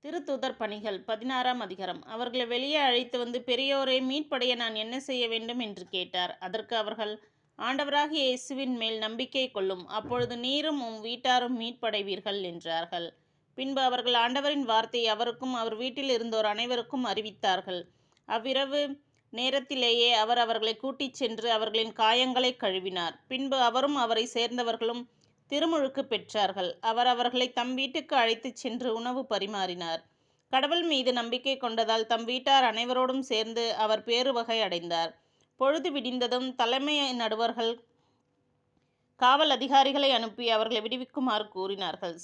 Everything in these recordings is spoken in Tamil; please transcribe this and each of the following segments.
திருத்தூதர் பணிகள் 16ஆம் அதிகாரம். அவர்களை வெளியே அழைத்து வந்து, பெரியோரை மீட்படைய நான் என்ன செய்ய வேண்டும் என்று கேட்டார். அதற்கு அவர்கள், ஆண்டவராகிய இயேசுவின் மேல் நம்பிக்கை கொள்ளும், அப்பொழுது நீரும் உம் வீட்டாரும் மீட்படைவீர்கள் என்றார்கள். பின்பு அவர்கள் ஆண்டவரின் வார்த்தையை அவருக்கும் அவர் வீட்டில் இருந்தோர் அனைவருக்கும் அறிவித்தார்கள். அவ்விரவு நேரத்திலேயே அவர் அவர்களை கூட்டிச் சென்று அவர்களின் காயங்களை கழுவினார். பின்பு அவரும் அவரை சேர்ந்தவர்களும் திருமுழுக்கு பெற்றார்கள். அவர் அவர்களை தம் வீட்டுக்கு அழைத்துச் சென்று உணவு பரிமாறினார். கடவுள் மீது நம்பிக்கை கொண்டதால் தம் வீட்டார் அனைவரோடும் சேர்ந்து அவர் பேருவகை அடைந்தார். பொழுது விடிந்ததும் தலைமை நடுவர்கள் காவல் அதிகாரிகளை அனுப்பி அவர்களை விடுவிக்குமாறு கூறினார்கள்.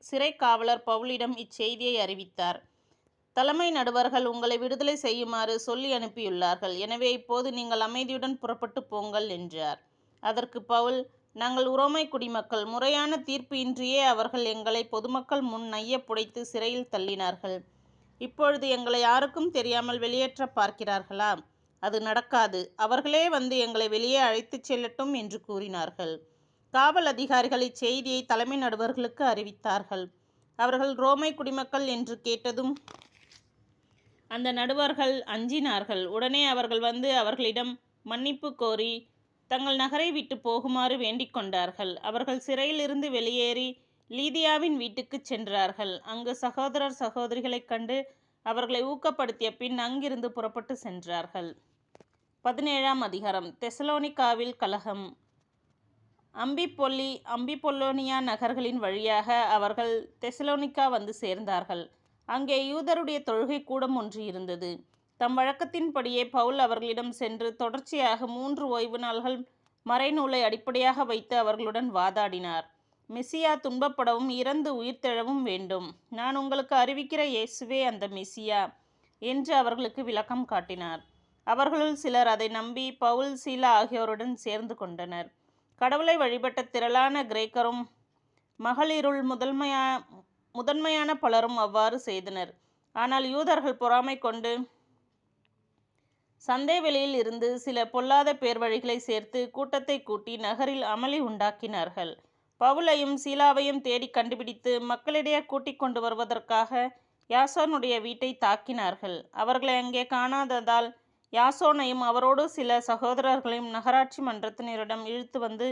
சிறை காவலர் பவுலிடம் இச்செய்தியை அறிவித்தார். தலைமை நடுவர்கள் உங்களை விடுதலை செய்யுமாறு சொல்லி அனுப்பியுள்ளார்கள். எனவே இப்போது நீங்கள் அமைதியுடன் புறப்பட்டு போங்கள் என்றார். அதற்கு பவுல், நாங்கள் உரோமை குடிமக்கள், முறையான தீர்ப்பு இன்றியே அவர்கள் எங்களை பொதுமக்கள் முன் நைய புடைத்து சிறையில் தள்ளினார்கள். இப்பொழுது எங்களை யாருக்கும் தெரியாமல் வெளியேற்ற பார்க்கிறார்களா? அது நடக்காது. அவர்களே வந்து எங்களை வெளியே அழைத்துச் செல்லட்டும் என்று கூறினார்கள். காவல் அதிகாரிகள் இச்செய்தியை தலைமை நடுவர்களுக்கு அறிவித்தார்கள். அவர்கள் ரோமை குடிமக்கள் என்று கேட்டதும் அந்த நடுவர்கள் அஞ்சினார்கள். உடனே அவர்கள் வந்து அவர்களிடம் மன்னிப்பு கோரி தங்கள் நகரை விட்டு போகுமாறு வேண்டிக் கொண்டார்கள். அவர்கள் சிறையிலிருந்து வெளியேறி லீதியாவின் வீட்டுக்குச் சென்றார்கள். அங்கு சகோதரர் சகோதரிகளைக் கண்டு அவர்களை ஊக்கப்படுத்திய பின் அங்கிருந்து புறப்பட்டு சென்றார்கள். 17ஆம் அதிகாரம். தெசலோனிக்காவில் கலகம். அம்பிபொல்லோனியா நகர்களின் வழியாக அவர்கள் தெசலோனிக்கா வந்து சேர்ந்தார்கள். அங்கே யூதருடைய தொழுகை கூடம் ஒன்று இருந்தது. தம் வழக்கத்தின்படியே பவுல் அவர்களிடம் சென்று தொடர்ச்சியாக 3 ஓய்வு நாள்கள் மறைநூலை அடிப்படையாக வைத்து அவர்களுடன் வாதாடினார். மெசியா துன்பப்படவும் இறந்து உயிர்த்தெழவும் வேண்டும். நான் உங்களுக்கு அறிவிக்கிற இயேசுவே அந்த மெசியா என்று அவர்களுக்கு விளக்கம் காட்டினார். அவர்களுள் சிலர் அதை நம்பி பவுல், சீலா ஆகியோருடன் சேர்ந்து கொண்டனர். கடவுளை வழிபட்ட திரளான கிரேக்கரும் மகளிருள் முதன்மையான பலரும் அவ்வாறு செய்தனர். ஆனால் யூதர்கள் பொறாமை கொண்டு சந்தை வெளியில் இருந்து சில பொல்லாத பேர் வழிகளை சேர்த்து கூட்டத்தை கூட்டி நகரில் அமளி உண்டாக்கினார்கள். பவுலையும் சீலாவையும் தேடி கண்டுபிடித்து மக்களிடையே கூட்டிக் கொண்டு வருவதற்காக யாசோனுடைய வீட்டை தாக்கினார்கள். அவர்களை அங்கே காணாததால் யாசோனையும் அவரோடு சில சகோதரர்களையும் நகராட்சி மன்றத்தினரிடம் இழுத்து வந்து,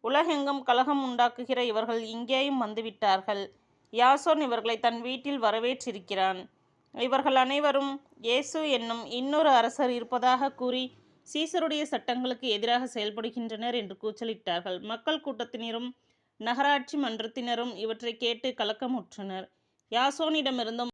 உலகெங்கும் கலகம் உண்டாக்குகிற இவர்கள் இங்கேயும் வந்துவிட்டார்கள். யாசோன் இவர்களை தன் வீட்டில் வரவேற்றிருக்கிறான். இவர்கள் அனைவரும் இயேசு என்னும் இன்னொரு அரசர் இருப்பதாக கூறி சீசருடைய சட்டங்களுக்கு எதிராக செயல்படுகின்றனர் என்று கூச்சலிட்டார்கள். மக்கள் கூட்டத்தினரும் நகராட்சி மன்றத்தினரும் இவற்றை கேட்டு கலக்கமுற்றனர். யாசோனிடமிருந்தும்